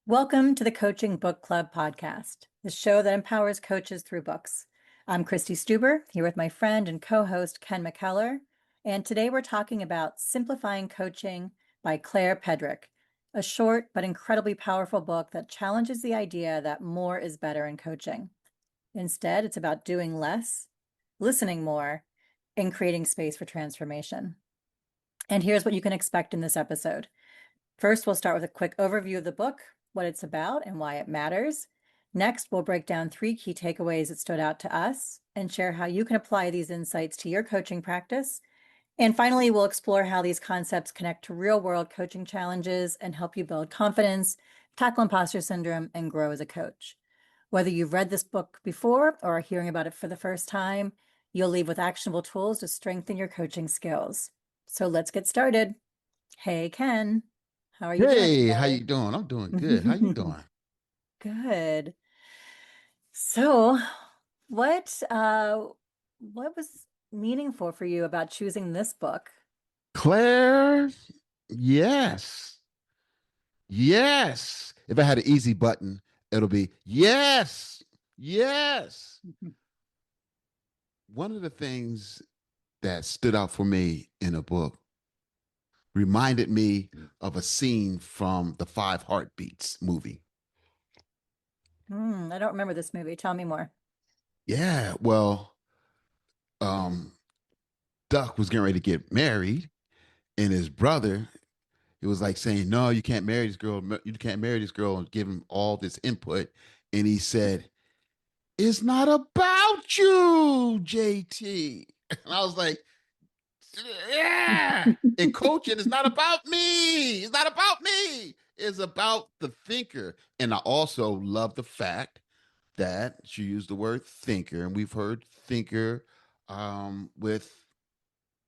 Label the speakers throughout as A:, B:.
A: Welcome to the Coaching Book Club podcast, the show that empowers coaches through books. I'm Christy Stuber, here with my friend and co-host Ken McKellar, and today we're talking about Simplifying Coaching by Claire Pedrick, a short but incredibly powerful book that challenges the idea that more is better in coaching. Instead, it's about doing less, listening more, and creating space for transformation. And here's what you can expect in this episode. First, we'll start with a quick overview of the book, what it's about and why it matters. Next, we'll break down 3 key takeaways that stood out to us and share how you can apply these insights to your coaching practice. And finally, we'll explore how these concepts connect to real-world coaching challenges and help you build confidence, tackle imposter syndrome, and grow as a coach. Whether you've read this book before or are hearing about it for the first time, you'll leave with actionable tools to strengthen your coaching skills. So let's get started. Hey, Ken. How are you doing
B: Hey, how
A: today?
B: you doing? I'm doing good. How you doing?
A: Good. So, what what was meaningful for you about choosing this book?
B: Claire, yes. Yes. If I had an easy button, it'll be yes. Yes. One of the things that stood out for me in a book reminded me of a scene from the Five Heartbeats movie.
A: I don't remember this movie. Tell me more.
B: Yeah, well, um, Duck was getting ready to get married, and his brother, it was like saying, "No, you can't marry this girl. You can't marry this girl," and give him all this input. And he said, "It's not about you, JT." And I was like, "Yeah." And coaching is not about me. It's not about me. It's about the thinker. And I also love the fact that she used the word thinker, and we've heard thinker with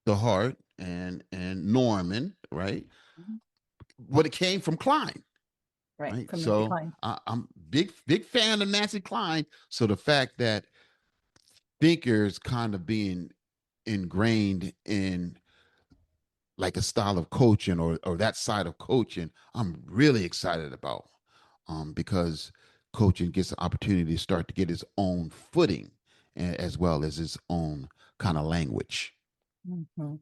B: the heart and Norman, right?
A: Mhm.
B: But it came from Klein.
A: Right,
B: Right.
A: from Nancy
B: So
A: Klein.
B: I'm big fan of Nancy Klein. So the fact that thinkers kind of being ingrained in like a style of coaching or that side of coaching, I'm really excited about because coaching gets an opportunity to start to get its own footing as well as its own kind of language.
A: Mhm.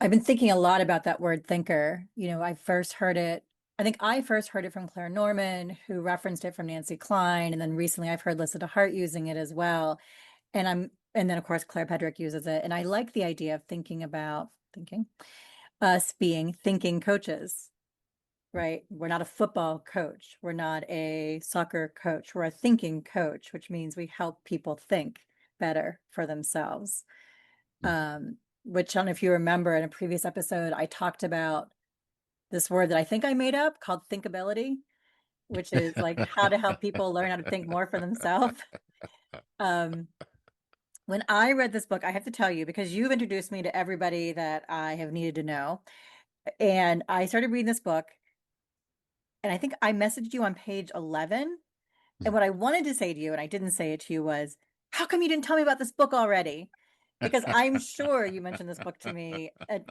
A: I've been thinking a lot about that word thinker. I think I first heard it from Claire Norman, who referenced it from Nancy Klein, and then recently I've heard Lissa DeHart using it as well. And then of course Claire Pedrick uses it. And I like the idea of thinking us being thinking coaches, right? We're not a football coach. We're not a soccer coach. We're a thinking coach, which means we help people think better for themselves. Which I don't know if you remember in a previous episode, I talked about this word that I think I made up called thinkability, which is like how to help people learn how to think more for themselves. Um, when I read this book, I have to tell you, because you've introduced me to everybody that I have needed to know. And I started reading this book, and I think I messaged you on page 11. And what I wanted to say to you, and I didn't say it to you, was, how come you didn't tell me about this book already? Because I'm sure you mentioned this book to me at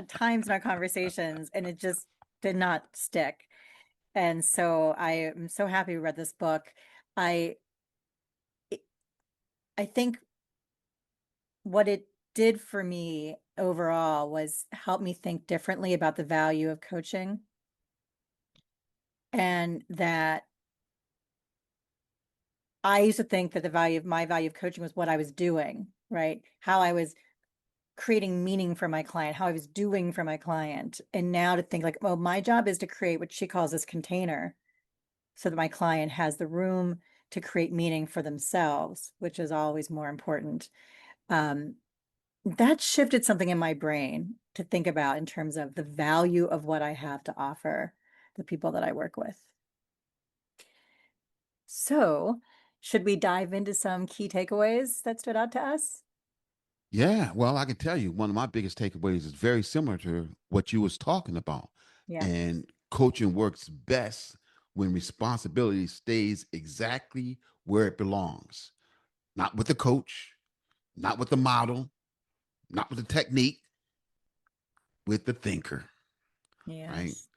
A: times in our conversations, and it just did not stick. And so I am so happy we read this book. I I think what it did for me overall was help me think differently about the value of coaching, and that I used to think that my value of coaching was what I was doing, right? How I was creating meaning for my client, how I was doing for my client. And now to think like, well, my job is to create what she calls this container so that my client has the room to create meaning for themselves, which is always more important. Um, that shifted something in my brain to think about in terms of the value of what I have to offer the people that I work with. So, should we dive into some key takeaways that stood out to us?
B: Yeah, well, I can tell you one of my biggest takeaways is very similar to what you was talking about.
A: Yeah.
B: And coaching works best when responsibility stays exactly where it belongs. Not with the coach, not with the model, not with the technique, with the thinker, right?
A: Yes.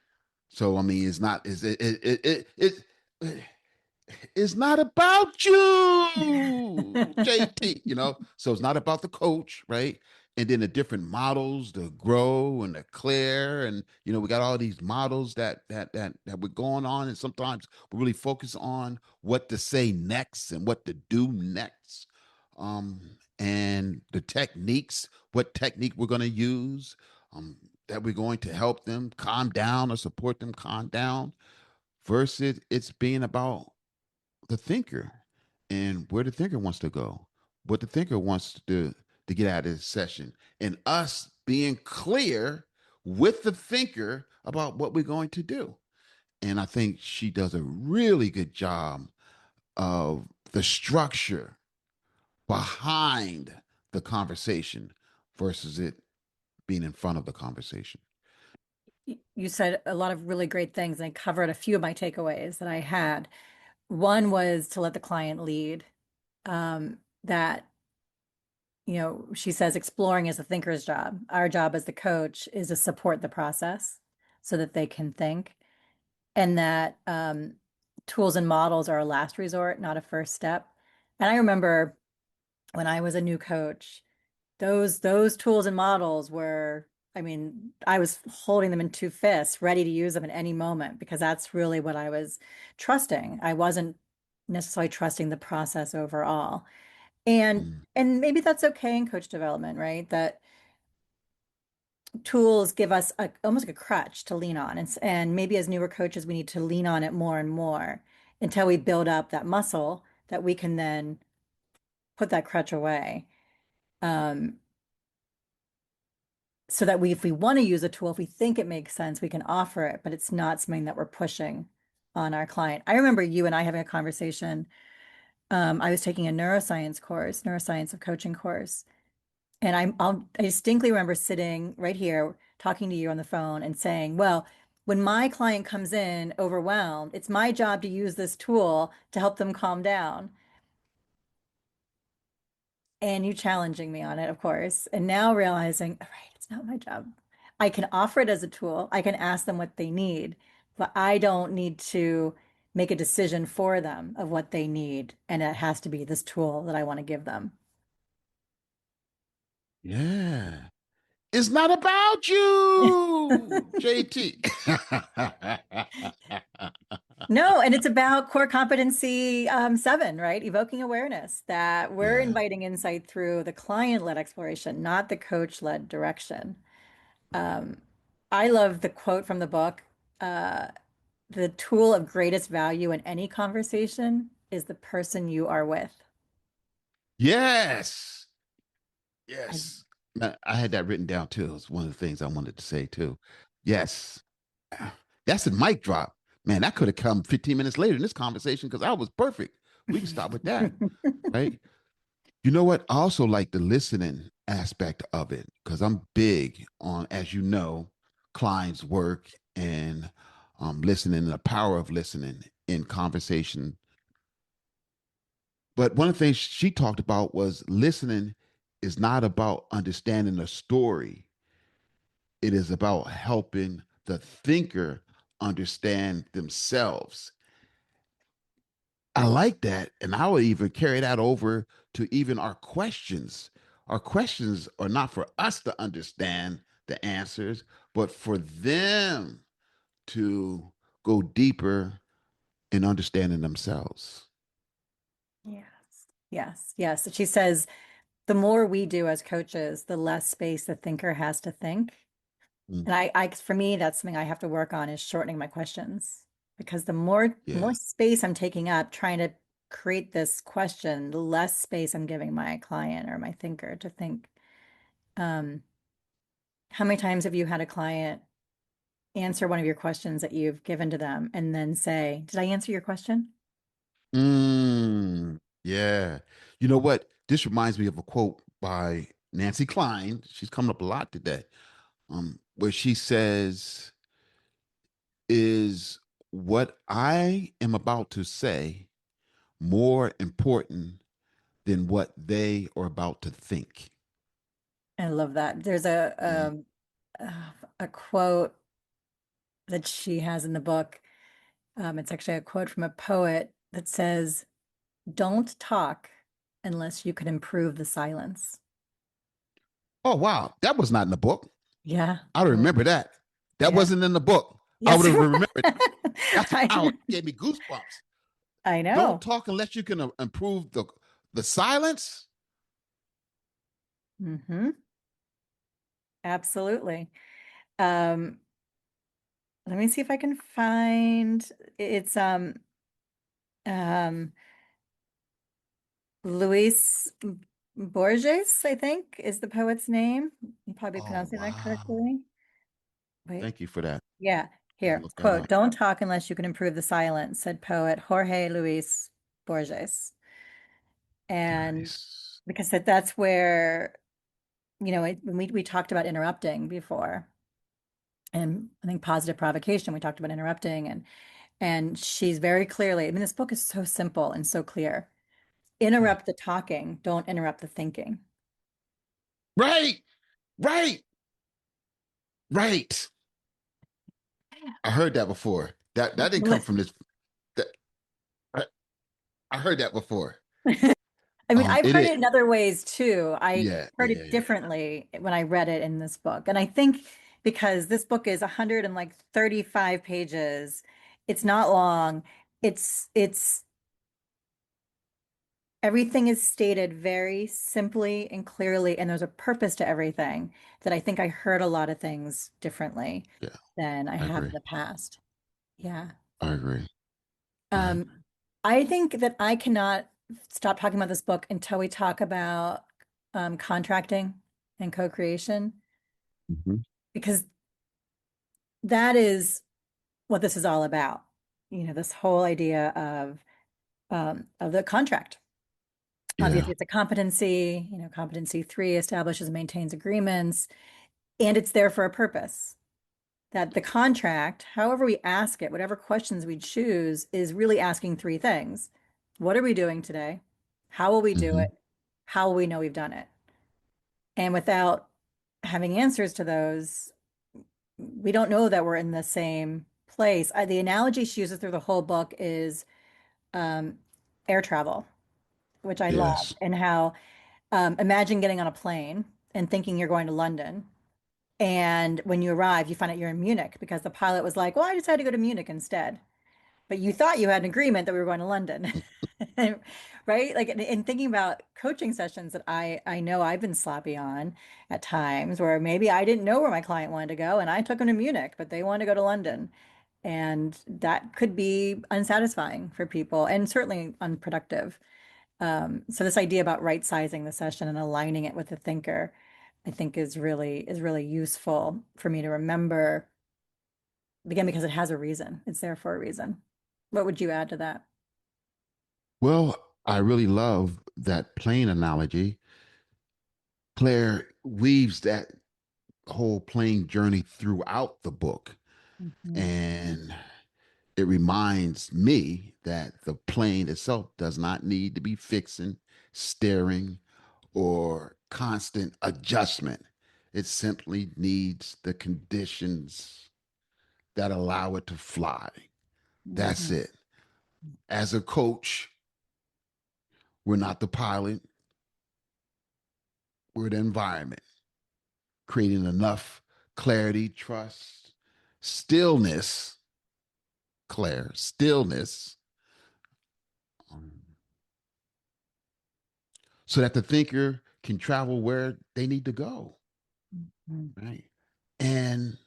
B: So I mean, it's not is it it's not about you, JT, you know. So it's not about the coach, right? And then the different models, the grow and the Claire, and you know, we got all these models that we're going on, and sometimes we really focus on what to say next and what to do next. And the techniques, what technique we're going to use, that we're going to help them calm down or support them calm down, versus it's being about the thinker and where the thinker wants to go, what the thinker wants to get out of this session, and us being clear with the thinker about what we're going to do. And I think she does a really good job of the structure behind the conversation versus it being in front of the conversation.
A: You said a lot of really great things, and I covered a few of my takeaways that I had. One was to let the client lead. That, she says exploring is the thinker's job. Our job as the coach is to support the process so that they can think, and that tools and models are a last resort, not a first step. And I remember when I was a new coach, those tools and models were, I mean, I was holding them in two fists, ready to use them at any moment because that's really what I was trusting. I wasn't necessarily trusting the process overall. And
B: Mm.
A: and maybe that's okay in coach development, right? That tools give us almost like a crutch to lean on. And maybe as newer coaches, we need to lean on it more and more until we build up that muscle that we can then put that crutch away. Um, so that if we want to use a tool, if we think it makes sense, we can offer it, but it's not something that we're pushing on our client. I remember you and I having a conversation. I was taking a neuroscience course, neuroscience of coaching course. And I distinctly remember sitting right here talking to you on the phone and saying, well, when my client comes in overwhelmed, it's my job to use this tool to help them calm down. And you challenging me on it, of course. And now realizing, all right, it's not my job. I can offer it as a tool. I can ask them what they need, but I don't need to make a decision for them of what they need. And it has to be this tool that I want to give them.
B: Yeah. It's not about you, JT.
A: No, and it's about core competency 7, right? Evoking awareness, that we're
B: Yeah.
A: inviting insight through the client-led exploration, not the coach-led direction. Um, I love the quote from the book. Uh, the tool of greatest value in any conversation is the person you are with.
B: Yes.
A: I,
B: Yes. I had that written down too. It's one of the things I wanted to say too. Yes. That's a mic drop. Man, that could have come 15 minutes later in this conversation because I was perfect. We can stop with that, right? You know what? I also like the listening aspect of it because I'm big on, as you know, Klein's work and listening, the power of listening in conversation. But one of the things she talked about was listening is not about understanding the story, it is about helping the thinker understand themselves. I like that. And I would even carry that over to even our questions. Our questions are not for us to understand the answers, but for them to go deeper in understanding themselves.
A: yes, yes, yes. She says the more we do as coaches, the less space the thinker has to think.
B: Mm,
A: And for me, that's something I have to work on is shortening my questions because the more
B: yeah.
A: space I'm taking up trying to create this question, the less space I'm giving my client or my thinker to think. Um, how many times have you had a client answer one of your questions that you've given to them and then say, "Did I answer your question?"
B: Yeah. You know what? This reminds me of a quote by Nancy Klein. She's coming up a lot today. Where she says, is what I am about to say more important than what they are about to think?
A: I love that. There's
B: Mm,
A: a quote. that she has in the book. It's actually a quote from a poet that says, "Don't talk unless you can improve the silence."
B: Oh wow, that was not in the book.
A: Yeah.
B: I don't remember that. That
A: Yeah.
B: wasn't in the book. I would
A: Yes.
B: have remembered. That's
A: I
B: wow.
A: know.
B: It gave me goosebumps.
A: I
B: Don't
A: know.
B: talk unless you can improve the silence.
A: Hmm. Absolutely. Um, Let me see if I can find it's um Luis Borges, I think, is the poet's name. I'm probably
B: Oh
A: pronouncing that
B: wow.
A: correctly. Wait.
B: Thank you for that.
A: Yeah,
B: I'm gonna
A: here.
B: look that
A: Quote,
B: up.
A: "Don't talk unless you can improve the silence," said poet Jorge Luis Borges. And
B: Nice.
A: because that's where, when we talked about interrupting before, and I think positive provocation, we talked about interrupting, and she's very clearly, I mean, this book is so simple and so clear.
B: Yeah.
A: Interrupt the talking, don't interrupt the thinking.
B: Right. Right. Right. I heard that before. That didn't come from this. That, I, I heard that before.
A: I mean, I've
B: It
A: heard
B: is.
A: it in other ways too. I
B: Yeah.
A: heard
B: Yeah.
A: it
B: Yeah.
A: differently when I read it in this book. And I think because this book is 135 pages, it's not long. It's everything is stated very simply and clearly, and there's a purpose to everything that I think I heard a lot of things differently
B: Yeah.
A: than I
B: I
A: have in
B: agree.
A: the past. Yeah.
B: I agree. I
A: Um,
B: agree.
A: I think that I cannot stop talking about this book until we talk about contracting and co-creation,
B: Mhm.
A: because that is what this is all about. This whole idea of the contract.
B: Yeah.
A: Obviously, it's a competency. Competency three establishes and maintains agreements, and it's there for a purpose. That the contract, however we ask it, whatever questions we choose, is really asking three things. What are we doing today? How will we do
B: Hmm.
A: it? How will we know we've done it? And without having answers to those, we don't know that we're in the same place. The analogy she uses through the whole book is um, air travel, which I love,
B: Yes.
A: and how imagine getting on a plane and thinking you're going to London. And when you arrive, you find out you're in Munich because the pilot was like, "Well, I decided to go to Munich instead." But you thought you had an agreement that we were going to London. Right? Like in thinking about coaching sessions that I know I've been sloppy on at times where maybe I didn't know where my client wanted to go and I took them to Munich, but they wanted to go to London. And that could be unsatisfying for people and certainly unproductive. So this idea about right sizing the session and aligning it with the thinker, I think is really useful for me to remember, again, because it has a reason. It's there for a reason. What would you add to that?
B: Well, I really love that plane analogy. Claire weaves that whole plane journey throughout the book.
A: Mhm.
B: And it reminds me that the plane itself does not need to be fixing, steering, or constant adjustment. It simply needs the conditions that allow it to fly. That's
A: Mhm.
B: it. As a coach, we're not the pilot, we're the environment, creating enough clarity, trust, stillness, Claire, stillness, um, so that the thinker can travel where they need to go.
A: Mhm.
B: Right. And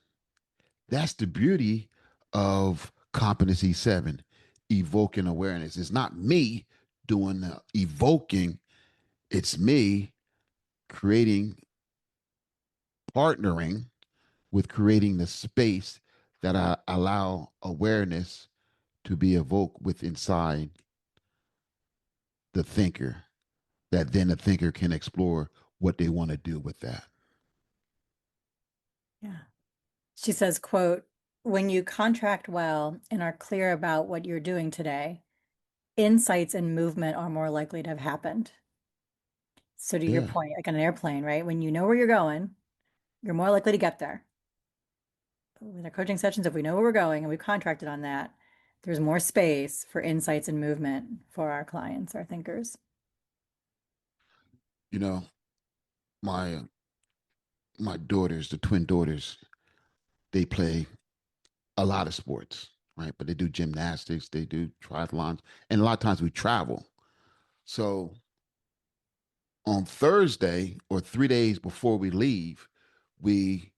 B: that's the beauty of competency seven, evoking awareness. It's not me doing the evoking, it's me creating, partnering with creating the space that I allow awareness to be evoked with inside the thinker, that then the thinker can explore what they want to do with that.
A: Yeah. She says, quote, "When you contract well and are clear about what you're doing today, insights and movement are more likely to have happened." So to your
B: Yeah.
A: point, like on an airplane, right? When you know where you're going, you're more likely to get there. with our coaching sessions, if we know where we're going and we've contracted on that, there's more space for insights and movement for our clients, our thinkers.
B: You know, my my daughters, the twin daughters, they play a lot of sports, right? But they do gymnastics, they do triathlons, and a lot of times we travel. So on Thursday or 3 days before we leave, we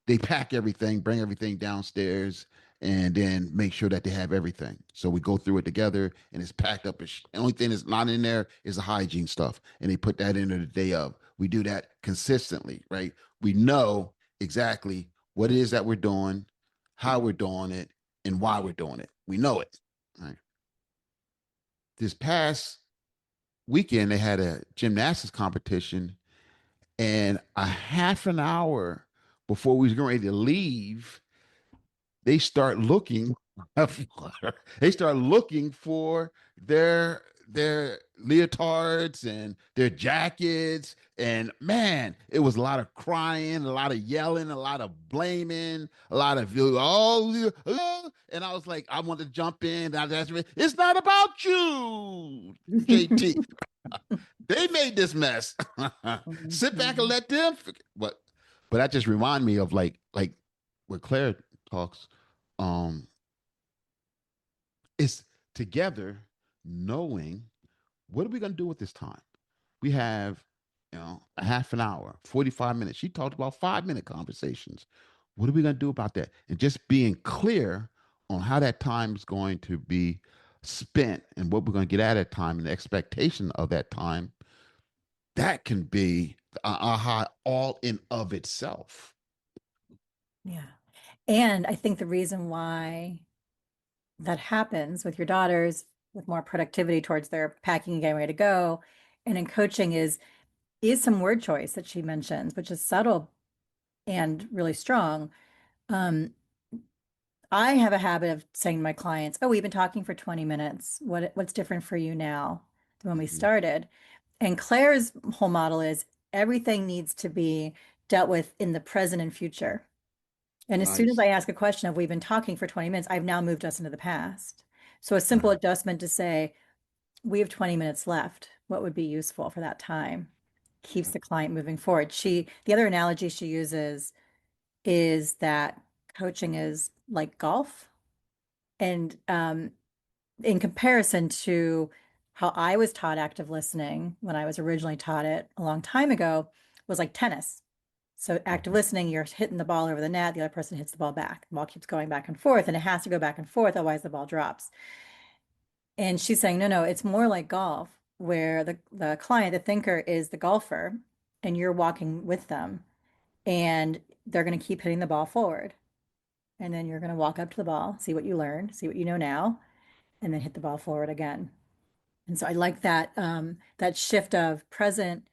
B: they pack everything, bring everything downstairs, and then make sure that they have everything. So we go through it together, and it's packed up. The only thing that's not in there is the hygiene stuff, and they put that in there the day of. We do that consistently, right? We know exactly what it is that we're doing, how we're doing it, and why we're doing it. We know it. Right. This past weekend, they had a gymnastics competition, and a half an hour before we was getting ready to leave, they start looking they start looking for their leotards and their jackets, and man, it was a lot of crying, a lot of yelling, a lot of blaming, a lot of and I was like, I want to jump in. It's not about you, JT. They made this mess. Sit back and
A: Mhm.
B: let them. But that just remind me of like where Claire talks. Um, it's together, knowing what are we going to do with this time. We have, a half an hour, 45 minutes. She talked about 5 minute conversations. What are we going to do about that? And just being clear on how that time is going to be spent and what we're going to get at that time and the expectation of that time, that can be a aha all in of itself.
A: Yeah. And I think the reason why that happens with your daughters with more productivity towards their packing and getting ready to go, and in coaching is some word choice that she mentions, which is subtle and really strong. Um, I have a habit of saying to my clients, "Oh, we've been talking for 20 minutes. What's different for you now than when we
B: Mhm.
A: started?" And Claire's whole model is everything needs to be dealt with in the present and future. And as soon as
B: Nice.
A: I ask a question of we've been talking for 20 minutes, I've now moved us into the past. So a simple
B: Right.
A: adjustment to say, we have 20 minutes left. What would be useful for that time? Keeps the client moving forward. The other analogy she uses is that coaching is like golf. And in comparison to how I was taught active listening when I was originally taught it a long time ago, was like tennis. So active
B: Mhm.
A: listening, you're hitting the ball over the net, the other person hits the ball back. The ball keeps going back and forth, and it has to go back and forth, otherwise the ball drops. And she's saying, no, no, it's more like golf, where the client, the thinker, is the golfer, and you're walking with them, and they're going to keep hitting the ball forward. And then you're going to walk up to the ball, see what you learned, see what you know now, and then hit the ball forward again. And so I like that shift of present.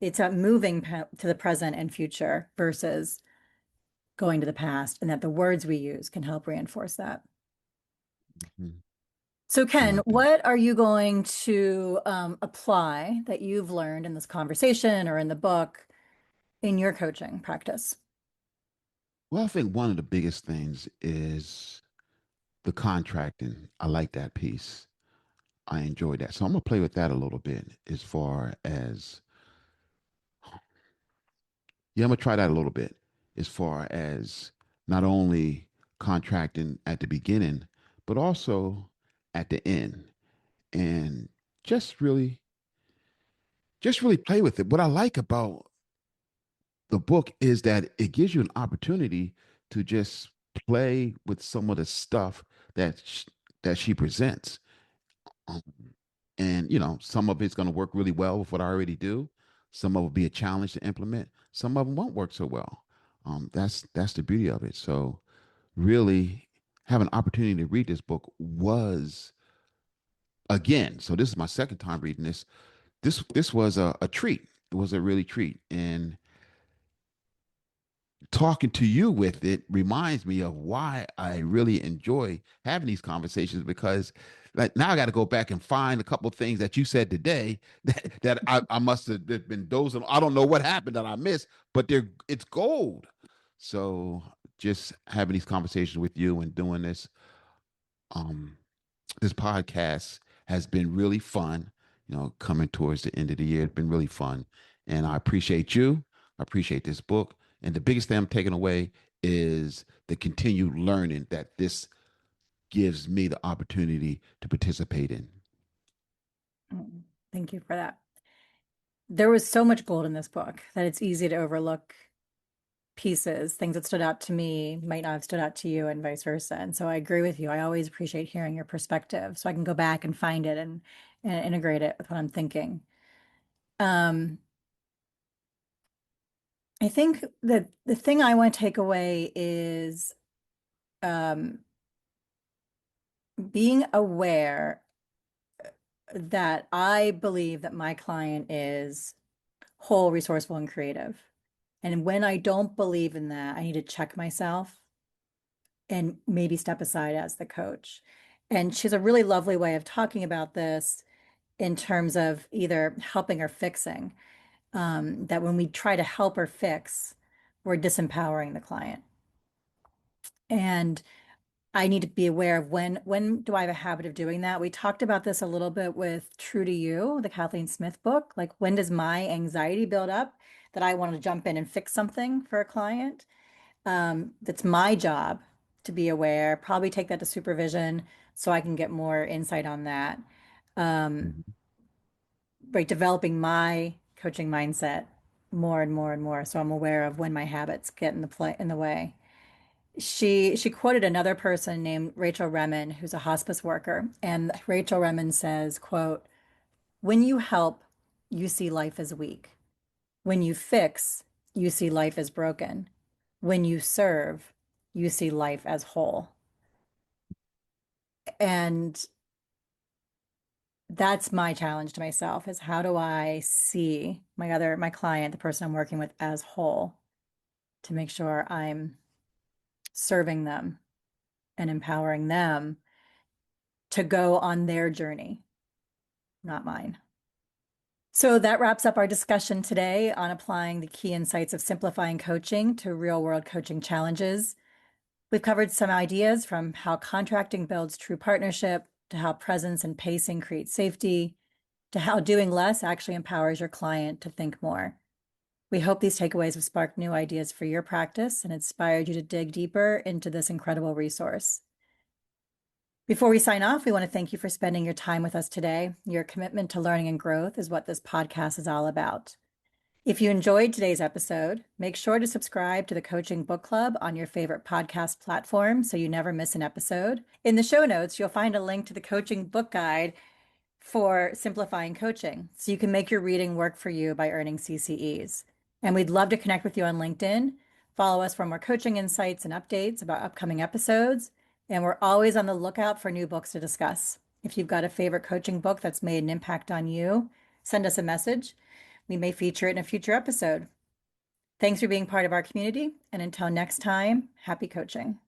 A: It's a moving to the present and future versus going to the past, and that the words we use can help reinforce that.
B: Mhm.
A: So,
B: I
A: Ken,
B: like that.
A: what are you going to apply that you've learned in this conversation or in the book in your coaching practice?
B: Well, I think one of the biggest things is the contracting. I like that piece. I enjoy that. So I'm gonna play with that a little bit as far as yeah, I'm gonna try that a little bit as far as not only contracting at the beginning, but also at the end. And just really just really play with it. What I like about the book is that it gives you an opportunity to just play with some of the stuff that she presents. Um, and some of it's going to work really well with what I already do. Some of it will be a challenge to implement. Some of them won't work so well. That's the beauty of it. So really have an opportunity to read this book was again. So this is my second time reading this. This was a treat. It was a really treat. And talking to you with it reminds me of why I really enjoy having these conversations, because like now I got to go back and find a couple of things that you said today that I must have been dozing. I don't know what happened that I missed, but it's gold. So just having these conversations with you and doing um, this podcast has been really fun. Coming towards the end of the year, it's been really fun, and I appreciate you. I appreciate this book, and the biggest thing I'm taking away is the continued learning that this gives me the opportunity to participate in.
A: Mm, thank you for that. There was so much gold in this book that it's easy to overlook pieces. Things that stood out to me might not have stood out to you, and vice versa. And so I agree with you. I always appreciate hearing your perspective so I can go back and find it and integrate it with what I'm thinking. Um, I think that the thing I want to take away is um, being aware that I believe that my client is whole, resourceful, and creative. And when I don't believe in that, I need to check myself and maybe step aside as the coach. And she has a really lovely way of talking about this in terms of either helping or fixing. That when we try to help or fix, we're disempowering the client. And I need to be aware of when do I have a habit of doing that? We talked about this a little bit with True to You, the Kathleen Smith book. Like, when does my anxiety build up that I want to jump in and fix something for a client? That's my job to be aware, probably take that to supervision so I can get more insight on that. Um,
B: Mhm.
A: right, developing my coaching mindset more and more and more, so I'm aware of when my habits get in the way. She quoted another person named Rachel Remen, who's a hospice worker, and Rachel Remen says, quote, "When you help, you see life as weak. When you fix, you see life as broken. When you serve, you see life as whole." And that's my challenge to myself, is how do I see my client, the person I'm working with, as whole, to make sure I'm serving them and empowering them to go on their journey, not mine. So that wraps up our discussion today on applying the key insights of simplifying coaching to real world coaching challenges. We've covered some ideas from how contracting builds true partnership, to how presence and pacing create safety, to how doing less actually empowers your client to think more. We hope these takeaways have sparked new ideas for your practice and inspired you to dig deeper into this incredible resource. Before we sign off, we want to thank you for spending your time with us today. Your commitment to learning and growth is what this podcast is all about. If you enjoyed today's episode, make sure to subscribe to the Coaching Book Club on your favorite podcast platform so you never miss an episode. In the show notes, you'll find a link to the coaching book guide for simplifying coaching, so you can make your reading work for you by earning CCEs. And we'd love to connect with you on LinkedIn. Follow us for more coaching insights and updates about upcoming episodes. And we're always on the lookout for new books to discuss. If you've got a favorite coaching book that's made an impact on you, send us a message. We may feature it in a future episode. Thanks for being part of our community. And until next time, happy coaching.